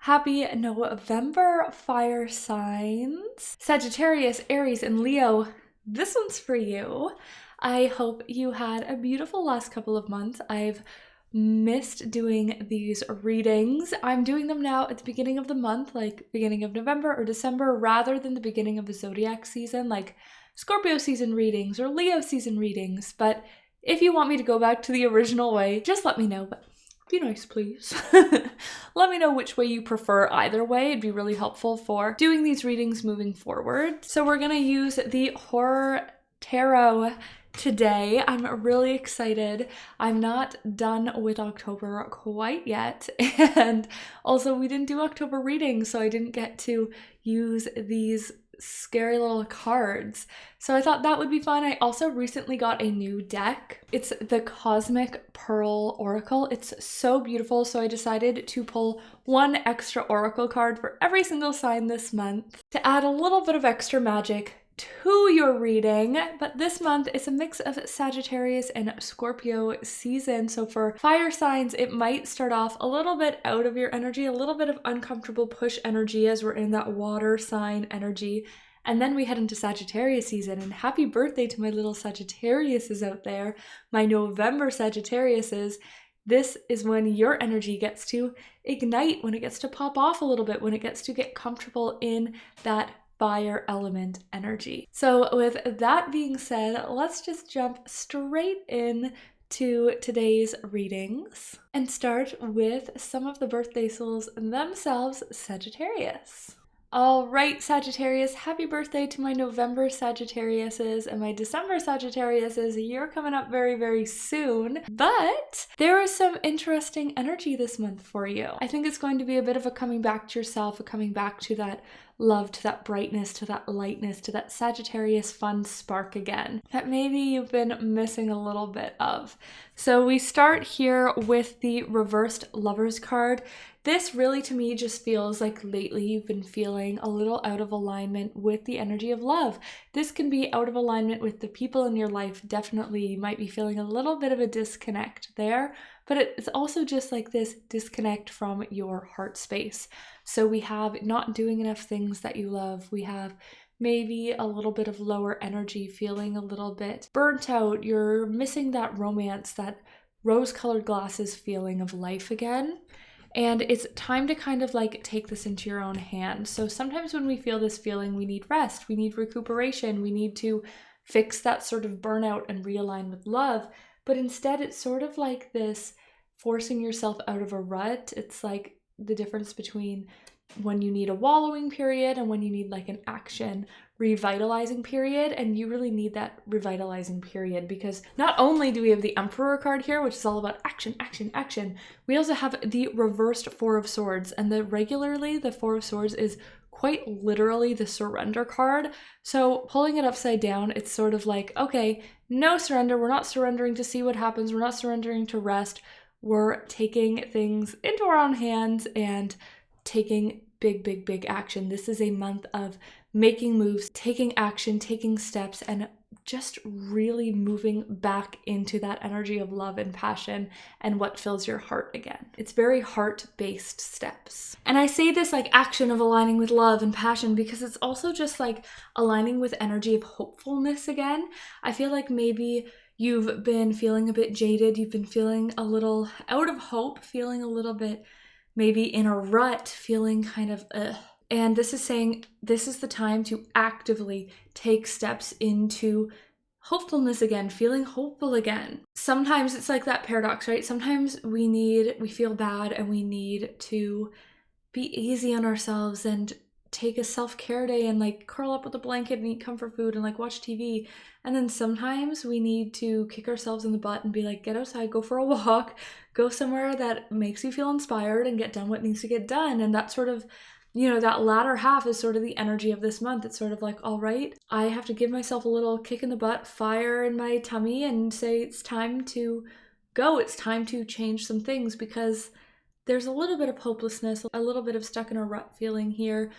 Happy November, fire signs. Sagittarius, Aries, and Leo, this one's for you. I hope you had a beautiful last couple of months. I've missed doing these readings. I'm doing them now at the beginning of the month, like beginning of November or December, rather than the beginning of the zodiac season, like Scorpio season readings or Leo season readings. But if you want me to go back to the original way, just let me know. But be nice, please. Let me know which way you prefer either way. It'd be really helpful for doing these readings moving forward. So we're gonna use the Horror Tarot today. I'm really excited. I'm not done with October quite yet. And also we didn't do October readings, so I didn't get to use these scary little cards. So I thought that would be fun. I also recently got a new deck. It's the Cosmic Pearl Oracle. It's so beautiful. So I decided to pull one extra oracle card for every single sign this month to add a little bit of extra magic to your reading. But this month is a mix of Sagittarius and Scorpio season. So for fire signs, it might start off a little bit out of your energy, a little bit of uncomfortable push energy as we're in that water sign energy. And then we head into Sagittarius season, and happy birthday to my little Sagittariuses out there, my November Sagittariuses. This is when your energy gets to ignite, when it gets to pop off a little bit, when it gets to get comfortable in that fire element energy. So with that being said, let's just jump straight in to today's readings and start with some of the birthday souls themselves, Sagittarius. All right, Sagittarius, happy birthday to my November Sagittariuses and my December Sagittariuses. You're coming up very, very soon, but there is some interesting energy this month for you. I think it's going to be a bit of a coming back to yourself, a coming back to that love, to that brightness, to that lightness, to that Sagittarius fun spark again that maybe you've been missing a little bit of. So we start here with the reversed Lovers card. This really to me just feels like lately you've been feeling a little out of alignment with the energy of love. This can be out of alignment with the people in your life. Definitely you might be feeling a little bit of a disconnect there, but it's also just like this disconnect from your heart space. So we have not doing enough things that you love. We have maybe a little bit of lower energy, feeling a little bit burnt out. You're missing that romance, that rose-colored glasses feeling of life again. And it's time to kind of like take this into your own hands. So sometimes when we feel this feeling, we need rest, we need recuperation, we need to fix that sort of burnout and realign with love. But instead, it's sort of like this forcing yourself out of a rut. It's like the difference between when you need a wallowing period and when you need like an action revitalizing period. And you really need that revitalizing period because not only do we have the Emperor card here, which is all about action, action, action, we also have the reversed Four of Swords. And regularly the Four of Swords is quite literally the surrender card. So pulling it upside down, it's sort of like, okay, no surrender. We're not surrendering to see what happens. We're not surrendering to rest. We're taking things into our own hands and taking big, big, big action. This is a month of making moves, taking action, taking steps, and just really moving back into that energy of love and passion and what fills your heart again. It's very heart-based steps. And I say this like action of aligning with love and passion because it's also just like aligning with energy of hopefulness again. I feel like maybe you've been feeling a bit jaded, you've been feeling a little out of hope, feeling a little bit maybe in a rut, feeling kind of And this is saying this is the time to actively take steps into hopefulness again, feeling hopeful again. Sometimes it's like that paradox, right? Sometimes we feel bad and we need to be easy on ourselves and take a self-care day and like curl up with a blanket and eat comfort food and like watch TV. And then sometimes we need to kick ourselves in the butt and be like, get outside, go for a walk, go somewhere that makes you feel inspired and get done what needs to get done. And that sort of, that latter half is sort of the energy of this month. It's sort of like, all right, I have to give myself a little kick in the butt, fire in my tummy and say it's time to go. It's time to change some things because there's a little bit of hopelessness, a little bit of stuck in a rut feeling here.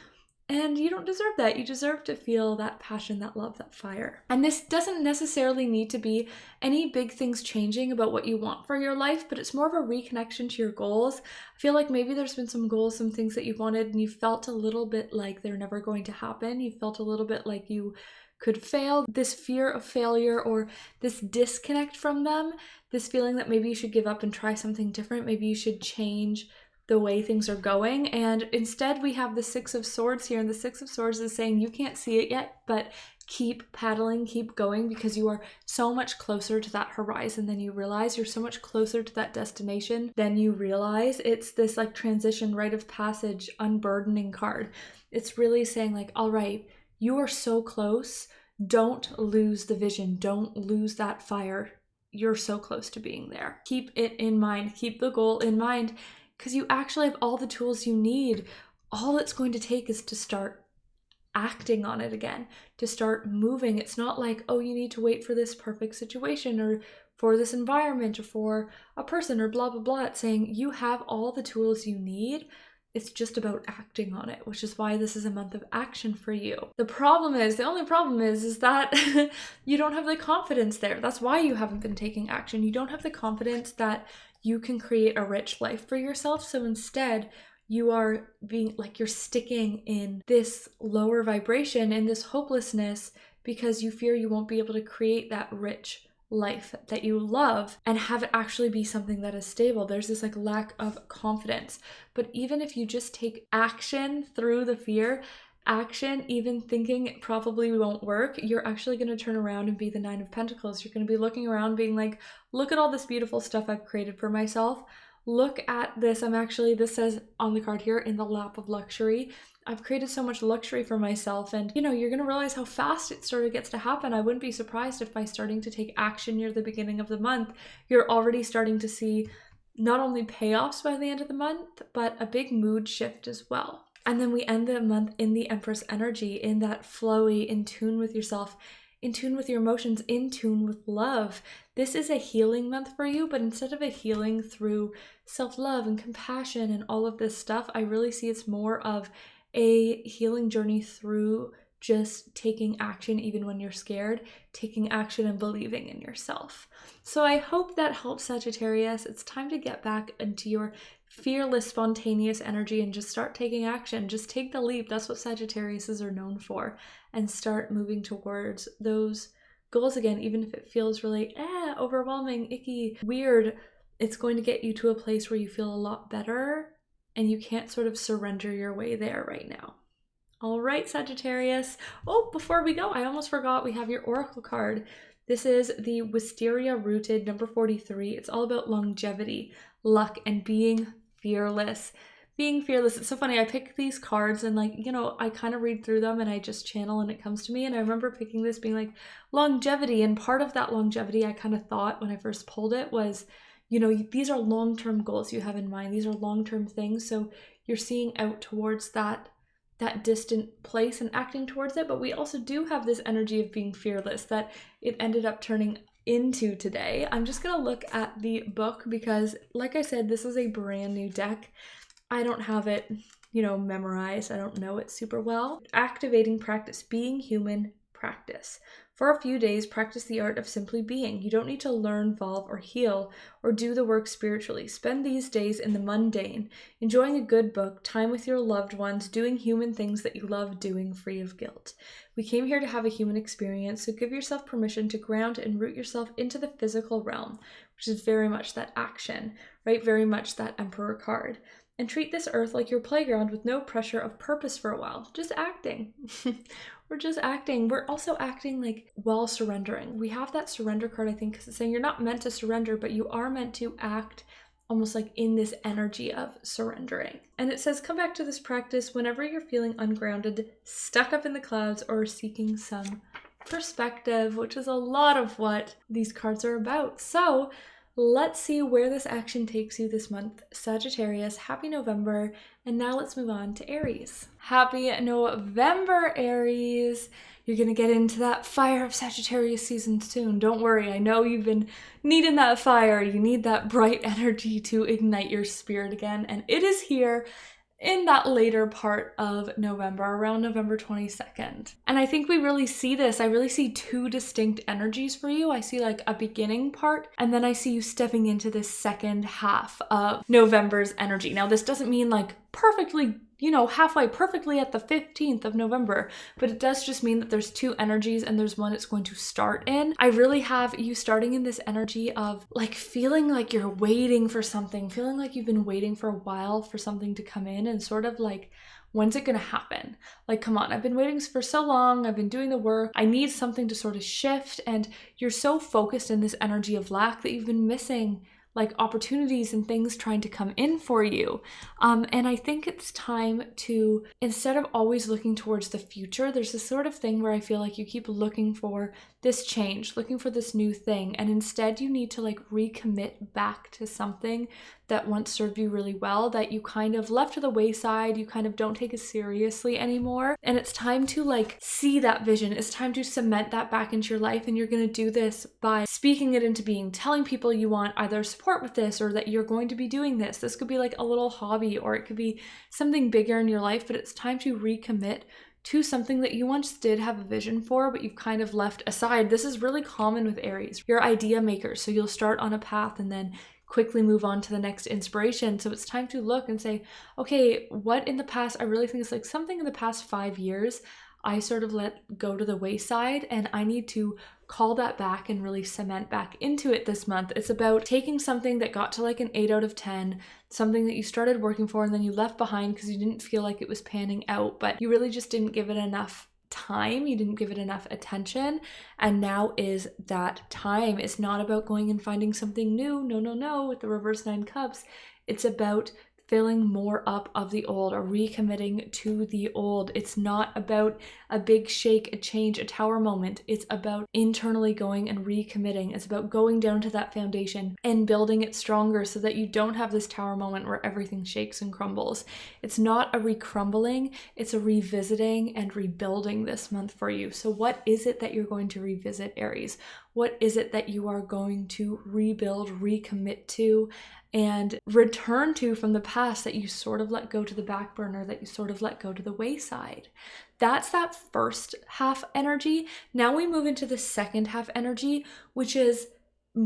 And you don't deserve that. You deserve to feel that passion, that love, that fire. And this doesn't necessarily need to be any big things changing about what you want for your life, but it's more of a reconnection to your goals. I feel like maybe there's been some goals, some things that you wanted, and you felt a little bit like they're never going to happen. You felt a little bit like you could fail. This fear of failure or this disconnect from them, this feeling that maybe you should give up and try something different. Maybe you should change the way things are going. And instead we have the Six of Swords here, and the Six of Swords is saying you can't see it yet, but keep paddling, keep going, because you are so much closer to that horizon than you realize. You're so much closer to that destination than you realize. It's this like transition, rite of passage, unburdening card. It's really saying like, all right, you are so close. Don't lose the vision. Don't lose that fire. You're so close to being there. Keep it in mind. Keep the goal in mind, because you actually have all the tools you need. All it's going to take is to start acting on it again, to start moving. It's not like, oh, you need to wait for this perfect situation or for this environment or for a person or blah, blah, blah. It's saying you have all the tools you need. It's just about acting on it, which is why this is a month of action for you. The only problem is that you don't have the confidence there. That's why you haven't been taking action. You don't have the confidence that you can create a rich life for yourself. So instead, you are being like, you're sticking in this lower vibration and this hopelessness because you fear you won't be able to create that rich life that you love and have it actually be something that is stable. There's this like lack of confidence. But even if you just take action through the fear, action, even thinking it probably won't work, you're actually going to turn around and be the Nine of Pentacles. You're going to be looking around being like, look at all this beautiful stuff I've created for myself. Look at this. This says on the card here, in the lap of luxury. I've created so much luxury for myself, and you're going to realize how fast it sort of gets to happen. I wouldn't be surprised if by starting to take action near the beginning of the month, you're already starting to see not only payoffs by the end of the month, but a big mood shift as well. And then we end the month in the Empress energy, in that flowy, in tune with yourself, in tune with your emotions, in tune with love. This is a healing month for you, but instead of a healing through self-love and compassion and all of this stuff, I really see it's more of a healing journey through just taking action even when you're scared, taking action and believing in yourself. So I hope that helps, Sagittarius. It's time to get back into your fearless, spontaneous energy and just start taking action. Just take the leap. That's what Sagittariuses are known for. And start moving towards those goals again, even if it feels really overwhelming, icky, weird. It's going to get you to a place where you feel a lot better, and you can't sort of surrender your way there right now. All right, Sagittarius. Oh, before we go, I almost forgot we have your Oracle card. This is the Wisteria Rooted, number 43. It's all about longevity, luck, and being fearless. Being fearless. It's so funny. I pick these cards and I kind of read through them and I just channel and it comes to me. And I remember picking this being like longevity. And part of that longevity I kind of thought when I first pulled it was, these are long-term goals you have in mind. These are long-term things. So you're seeing out towards that distant place and acting towards it. But we also do have this energy of being fearless that it ended up turning into today. I'm just going to look at the book because, like I said, this is a brand new deck. I don't have it, memorized. I don't know it super well. Activating practice, being human practice. For a few days, practice the art of simply being. You don't need to learn, evolve, or heal, or do the work spiritually. Spend these days in the mundane, enjoying a good book, time with your loved ones, doing human things that you love doing free of guilt. We came here to have a human experience, so give yourself permission to ground and root yourself into the physical realm, which is very much that action, right? Very much that Emperor card. And treat this earth like your playground with no pressure of purpose for a while. Just acting. We're just acting. We're also acting like while surrendering. We have that surrender card, I think, because it's saying you're not meant to surrender, but you are meant to act almost like in this energy of surrendering. And it says, come back to this practice whenever you're feeling ungrounded, stuck up in the clouds, or seeking some perspective, which is a lot of what these cards are about. So let's see where this action takes you this month, Sagittarius. Happy November. And now let's move on to Aries. Happy November, Aries. You're going to get into that fire of Sagittarius season soon. Don't worry. I know you've been needing that fire. You need that bright energy to ignite your spirit again. And it is here. in that later part of November, around November 22nd. And I think we really see this. I really see two distinct energies for you. I see like a beginning part, and then I see you stepping into this second half of November's energy. Now, this doesn't mean like perfectly, halfway perfectly at the 15th of November, but it does just mean that there's two energies and there's one it's going to start in. I really have you starting in this energy of like feeling like you're waiting for something, feeling like you've been waiting for a while for something to come in, and sort of like, when's it gonna happen? Like, come on, I've been waiting for so long, I've been doing the work, I need something to sort of shift, and you're so focused in this energy of lack that you've been missing like opportunities and things trying to come in for you. And I think it's time to, instead of always looking towards the future, there's this sort of thing where I feel like you keep looking for this change, looking for this new thing, and instead you need to like recommit back to something that once served you really well, that you kind of left to the wayside, you kind of don't take as seriously anymore. And it's time to like see that vision. It's time to cement that back into your life. And you're going to do this by speaking it into being, telling people you want either support with this or that you're going to be doing this. This could be like a little hobby, or it could be something bigger in your life, but it's time to recommit to something that you once did have a vision for, but you've kind of left aside. This is really common with Aries. You're idea makers. So you'll start on a path and then quickly move on to the next inspiration. So it's time to look and say, okay, what in the past, I really think it's like something in the past 5 years, I sort of let go to the wayside, and I need to call that back and really cement back into it this month. It's about taking something that got to like an 8 out of 10, something that you started working for and then you left behind because you didn't feel like it was panning out, but you really just didn't give it enough time, you didn't give it enough attention, and now is that time. It's not about going and finding something new. No, with the reverse 9 cups. It's about filling more up of the old, or recommitting to the old. It's not about a big shake, a change, a tower moment. It's about internally going and recommitting. It's about going down to that foundation and building it stronger so that you don't have this tower moment where everything shakes and crumbles. It's not a recrumbling, it's a revisiting and rebuilding this month for you. So what is it that you're going to revisit, Aries? What is it that you are going to rebuild, recommit to, and return to from the past that you sort of let go to the back burner, that you sort of let go to the wayside? That's that first half energy. Now we move into the second half energy, which is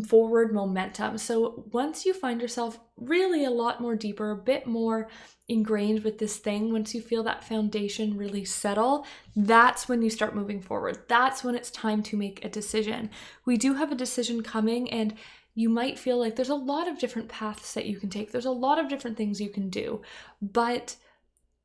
forward momentum. So once you find yourself really a lot more deeper, a bit more ingrained with this thing, once you feel that foundation really settle, that's when you start moving forward. That's when it's time to make a decision. We do have a decision coming, and you might feel like there's a lot of different paths that you can take. There's a lot of different things you can do, but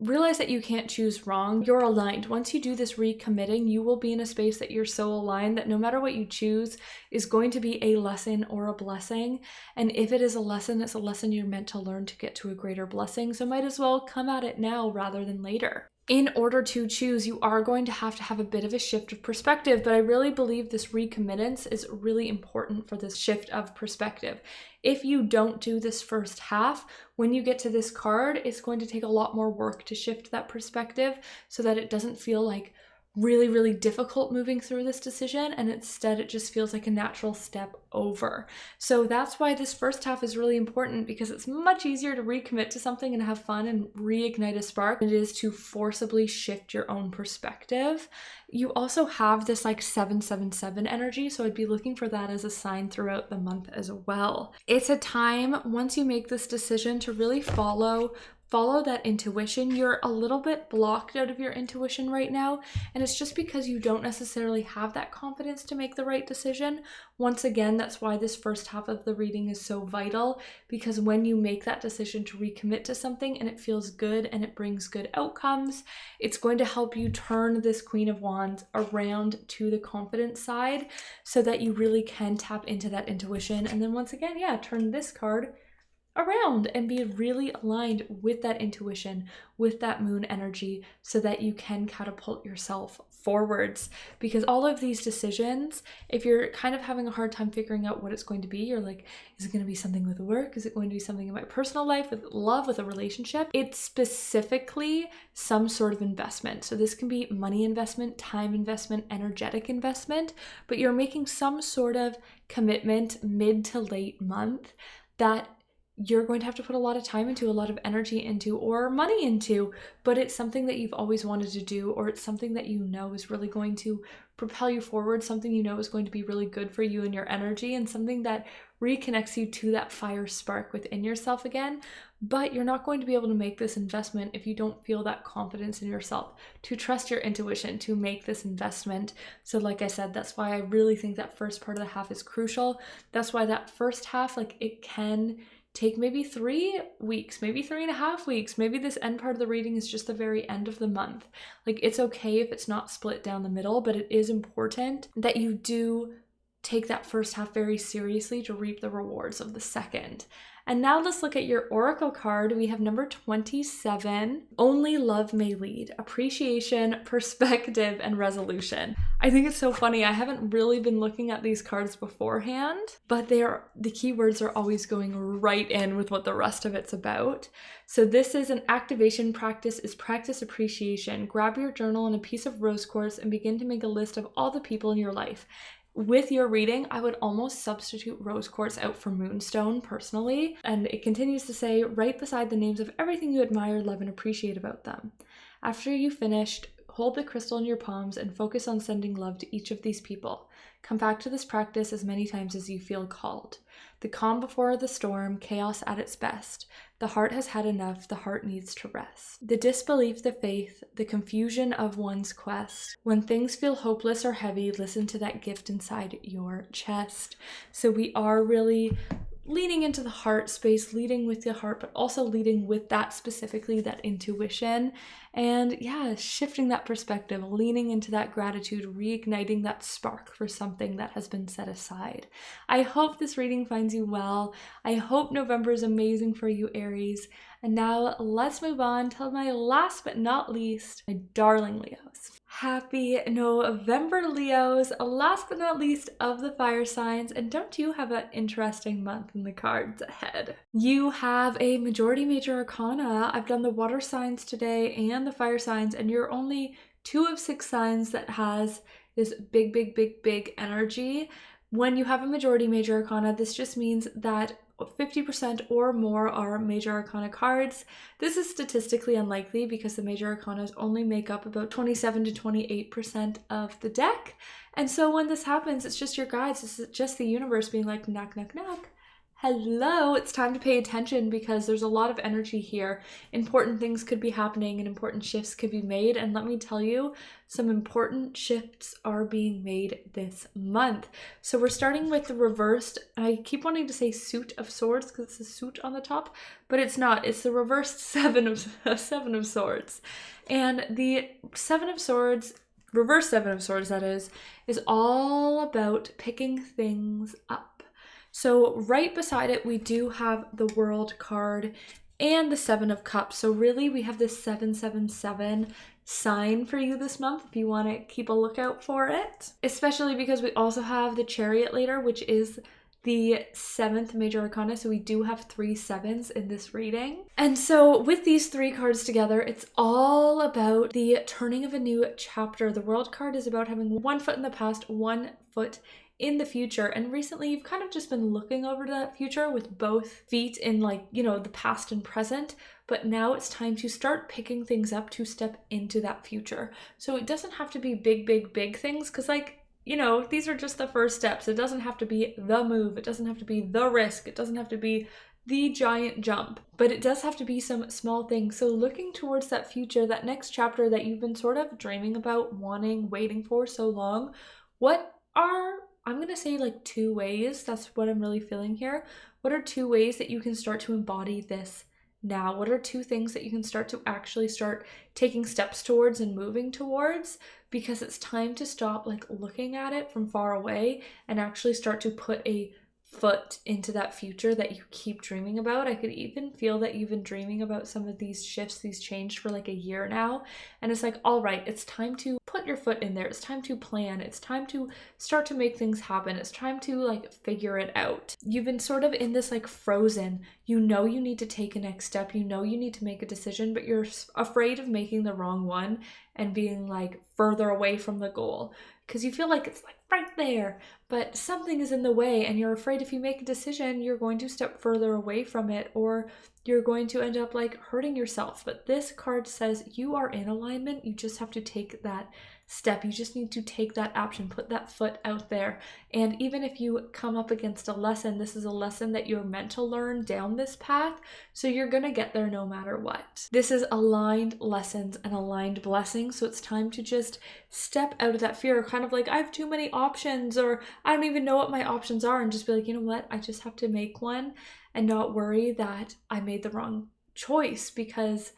realize that you can't choose wrong. You're aligned. Once you do this recommitting, you will be in a space that you're so aligned that no matter what you choose is going to be a lesson or a blessing. And if it is a lesson, it's a lesson you're meant to learn to get to a greater blessing. So might as well come at it now rather than later. In order to choose, you are going to have a bit of a shift of perspective, but I really believe this recommittance is really important for this shift of perspective. If you don't do this first half, when you get to this card, it's going to take a lot more work to shift that perspective so that it doesn't feel like really, really difficult moving through this decision, and instead it just feels like a natural step over. So that's why this first half is really important, because it's much easier to recommit to something and have fun and reignite a spark than it is to forcibly shift your own perspective. You also have this like 777 energy, so I'd be looking for that as a sign throughout the month as well. It's a time, once you make this decision, to really follow that intuition. You're a little bit blocked out of your intuition right now, and it's just because you don't necessarily have that confidence to make the right decision. Once again, that's why this first half of the reading is so vital, because when you make that decision to recommit to something and it feels good and it brings good outcomes, it's going to help you turn this Queen of Wands around to the confident side so that you really can tap into that intuition. And then once again, turn this card around and be really aligned with that intuition, with that moon energy, so that you can catapult yourself forwards. Because all of these decisions, if you're kind of having a hard time figuring out what it's going to be, you're like, is it going to be something with work? Is it going to be something in my personal life, with love, with a relationship? It's specifically some sort of investment. So this can be money investment, time investment, energetic investment, but you're making some sort of commitment mid to late month that you're going to have to put a lot of time into, a lot of energy into, or money into, but it's something that you've always wanted to do, or it's something that you know is really going to propel you forward, something you know is going to be really good for you and your energy, and something that reconnects you to that fire spark within yourself again. But you're not going to be able to make this investment if you don't feel that confidence in yourself, to trust your intuition, to make this investment. So like I said, that's why I really think that first part of the half is crucial. That's why that first half, like, it can take maybe 3 weeks, maybe 3.5 weeks. Maybe this end part of the reading is just the very end of the month. Like, it's okay if it's not split down the middle, but it is important that you do take that first half very seriously to reap the rewards of the second. And now let's look at your oracle card. We have number 27. Only love may lead. Appreciation, perspective, and resolution. I think it's so funny. I haven't really been looking at these cards beforehand, but the keywords are always going right in with what the rest of it's about. So this is an activation practice, is practice appreciation. Grab your journal and a piece of rose quartz and begin to make a list of all the people in your life. With your reading, I would almost substitute rose quartz out for moonstone personally. And it continues to say, right beside the names of everything you admire, love, and appreciate about them. After you finished, hold the crystal in your palms and focus on sending love to each of these people. Come back to this practice as many times as you feel called. The calm before the storm, chaos at its best. The heart has had enough, the heart needs to rest. The disbelief, the faith, the confusion of one's quest. When things feel hopeless or heavy, listen to that gift inside your chest. So we are really leading into the heart space, leading with the heart, but also leading with that specifically, that intuition. And yeah, shifting that perspective, leaning into that gratitude, reigniting that spark for something that has been set aside. I hope this reading finds you well. I hope November is amazing for you, Aries. And now let's move on to my last but not least, my darling Leos. Happy November, Leos, last but not least of the fire signs. And don't you have an interesting month in the cards ahead? You have a majority major arcana. I've done the water signs today and the fire signs, and you're only 2 of 6 signs that has this big energy. When you have a majority major arcana, this just means that 50% or more are major arcana cards. This is statistically unlikely because the major arcanas only make up about 27 to 28% of the deck. And so when this happens, it's just your guides. It's just the universe being like, knock, knock, knock. Hello, it's time to pay attention because there's a lot of energy here. Important things could be happening and important shifts could be made. And let me tell you, some important shifts are being made this month. So we're starting with the reversed. I keep wanting to say suit of swords because it's a suit on the top, but it's not. It's the reversed seven of swords. And the 7 of swords, reverse 7 of swords that is all about picking things up. So right beside it, we do have the World card and the 7 of Cups. So really we have this 777 sign for you this month if you want to keep a lookout for it. Especially because we also have the Chariot later, which is the 7th major arcana. So we do have 3 7s in this reading. And so with these 3 cards together, it's all about the turning of a new chapter. The World card is about having 1 foot in the past, 1 foot in the future. And recently you've kind of just been looking over to that future with both feet in, like, you know, the past and present, but now it's time to start picking things up to step into that future. So it doesn't have to be big things, because, like, you know, these are just the first steps. It doesn't have to be the move. It doesn't have to be the risk. It doesn't have to be the giant jump, but it does have to be some small things. So looking towards that future, that next chapter that you've been sort of dreaming about, wanting, waiting for so long, what are, I'm going to say, like 2 ways, that's what I'm really feeling here. What are 2 ways that you can start to embody this now? What are 2 things that you can start to actually start taking steps towards and moving towards? Because it's time to stop, like, looking at it from far away and actually start to put a foot into that future that you keep dreaming about. I could even feel that you've been dreaming about some of these shifts, these change for like a year now. And it's like, all right, it's time to put your foot in there. It's time to plan. It's time to start to make things happen. It's time to, like, figure it out. You've been sort of in this, like, frozen. You know you need to take a next step. You know you need to make a decision, but you're afraid of making the wrong one and being, like, further away from the goal. because you feel like it's like right there, but something is in the way and you're afraid if you make a decision, you're going to step further away from it, or you're going to end up like hurting yourself. But this card says you are in alignment. You just have to take that step. You just need to take that action, put that foot out there. And even if you come up against a lesson, this is a lesson that you're meant to learn down this path. So you're going to get there no matter what. This is aligned lessons and aligned blessings. So it's time to just step out of that fear, kind of like, I have too many options, or I don't even know what my options are, and just be like, you know what? I just have to make one and not worry that I made the wrong choice, because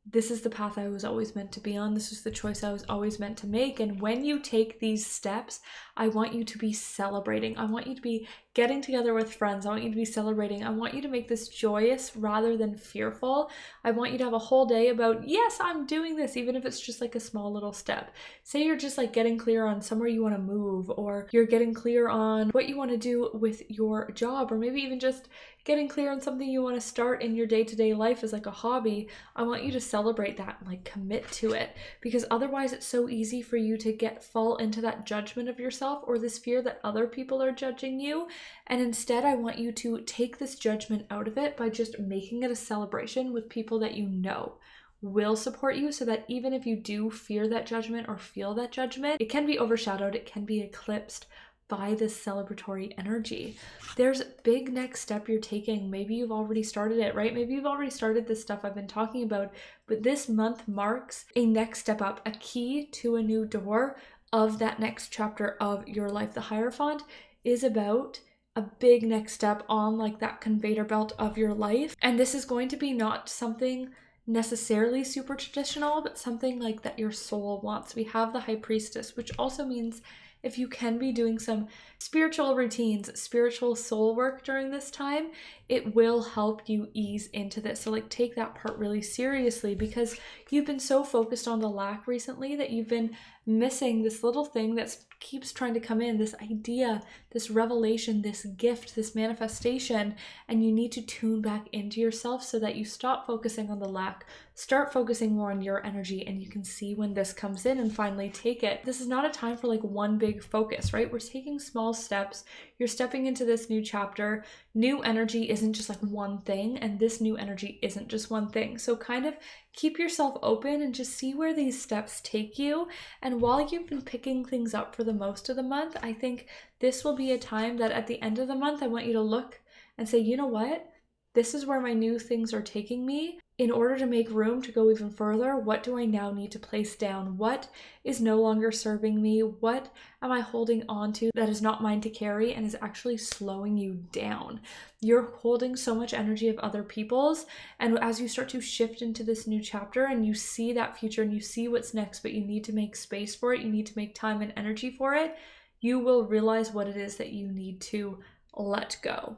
this is the path I was always meant to be on. This is the choice I was always meant to make. And when you take these steps, I want you to be celebrating. I want you to be getting together with friends. I want you to be celebrating. I want you to make this joyous rather than fearful. I want you to have a whole day about, yes, I'm doing this, even if it's just like a small little step. Say you're just like getting clear on somewhere you want to move, or you're getting clear on what you want to do with your job, or maybe even just getting clear on something you want to start in your day-to-day life as like a hobby. I want you to celebrate that and like commit to it, because otherwise it's so easy for you to fall into that judgment of yourself, or this fear that other people are judging you. And instead, I want you to take this judgment out of it by just making it a celebration with people that you know will support you, so that even if you do fear that judgment or feel that judgment, it can be overshadowed, it can be eclipsed by this celebratory energy. There's a big next step you're taking. Maybe you've already started it, right? Maybe you've already started this stuff I've been talking about, but this month marks a next step up, a key to a new door of that next chapter of your life. The Hierophant is about a big next step on like that conveyor belt of your life. And this is going to be not something necessarily super traditional, but something like that your soul wants. We have the High Priestess, which also means if you can be doing some spiritual routines, spiritual soul work during this time, it will help you ease into this. So like take that part really seriously, because you've been so focused on the lack recently that you've been missing this little thing that keeps trying to come in, this idea, this revelation, this gift, this manifestation, and you need to tune back into yourself so that you stop focusing on the lack, start focusing more on your energy, and you can see when this comes in and finally take it. This is not a time for like one big focus, right? We're taking small steps. You're stepping into this new chapter. New energy isn't just like one thing, and this new energy isn't just one thing. So kind of keep yourself open and just see where these steps take you. And while you've been picking things up for the most of the month, I think this will be a time that at the end of the month, I want you to look and say, you know what? This is where my new things are taking me. In order to make room to go even further, what do I now need to place down? What is no longer serving me? What am I holding on to that is not mine to carry and is actually slowing you down? You're holding so much energy of other people's, and as you start to shift into this new chapter and you see that future and you see what's next, but you need to make space for it, you need to make time and energy for it, you will realize what it is that you need to let go.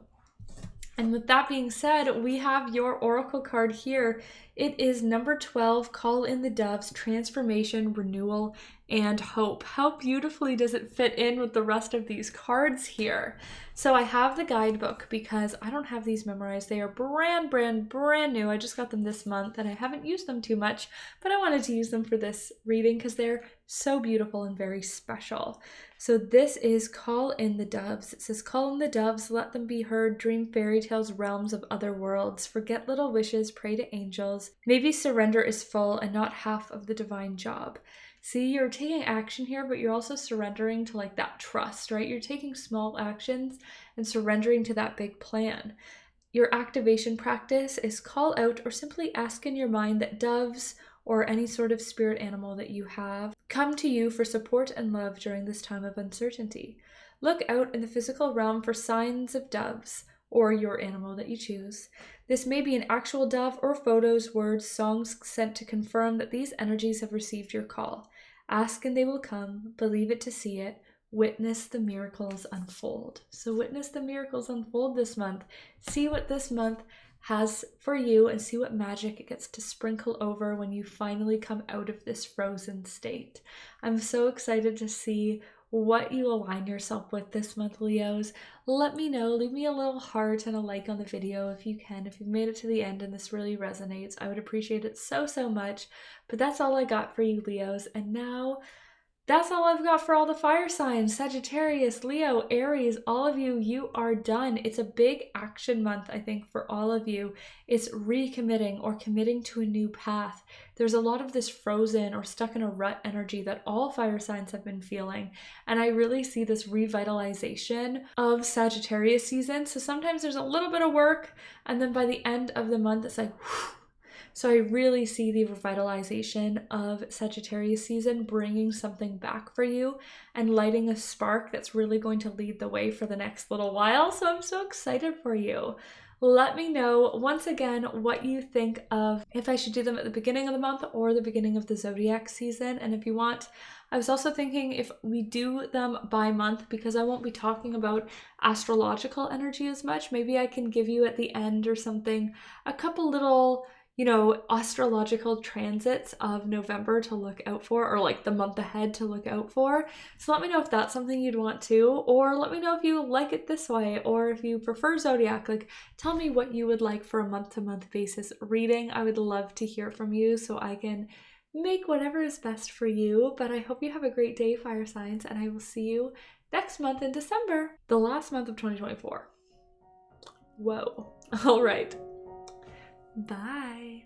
And with that being said, we have your oracle card here. It is number 12, Call in the Doves, Transformation, Renewal, and Hope. How beautifully does it fit in with the rest of these cards here? So I have the guidebook because I don't have these memorized. They are brand new. I just got them this month and I haven't used them too much, but I wanted to use them for this reading because they're so beautiful and very special. So this is Call in the Doves. It says, call in the doves, let them be heard, dream fairy tales, realms of other worlds, forget little wishes, pray to angels. Maybe surrender is full and not half of the divine job. See, you're taking action here, but you're also surrendering to like that trust, right? You're taking small actions and surrendering to that big plan. Your activation practice is call out or simply ask in your mind that doves or any sort of spirit animal that you have come to you for support and love during this time of uncertainty. Look out in the physical realm for signs of doves or your animal that you choose. This may be an actual dove or photos, words, songs sent to confirm that these energies have received your call. Ask and they will come, believe it to see it, witness the miracles unfold. So witness the miracles unfold this month. See what this month has for you and see what magic it gets to sprinkle over when you finally come out of this frozen state. I'm so excited to see what you align yourself with this month, Leos. Let me know. Leave me a little heart and a like on the video if you can. If you've made it to the end and this really resonates, I would appreciate it so much. But that's all I got for you, Leos. And now That's all I've got for all the fire signs. Sagittarius, Leo, Aries, all of you, you are done. It's a big action month, I think, for all of you. It's recommitting or committing to a new path. There's a lot of this frozen or stuck in a rut energy that all fire signs have been feeling. And I really see this revitalization of Sagittarius season. So sometimes there's a little bit of work, and then by the end of the month, it's like, whew. So I really see the revitalization of Sagittarius season bringing something back for you and lighting a spark that's really going to lead the way for the next little while. So I'm so excited for you. Let me know once again what you think of if I should do them at the beginning of the month or the beginning of the zodiac season. And if you want, I was also thinking if we do them by month, because I won't be talking about astrological energy as much, maybe I can give you at the end or something a couple little, you know, astrological transits of November to look out for, or like the month ahead to look out for. So let me know if that's something you'd want to, or let me know if you like it this way, or if you prefer zodiac. Like, tell me what you would like for a month-to-month basis reading. I would love to hear from you so I can make whatever is best for you. But I hope you have a great day, fire signs, and I will see you next month in December, the last month of 2024. Whoa. All right. Bye.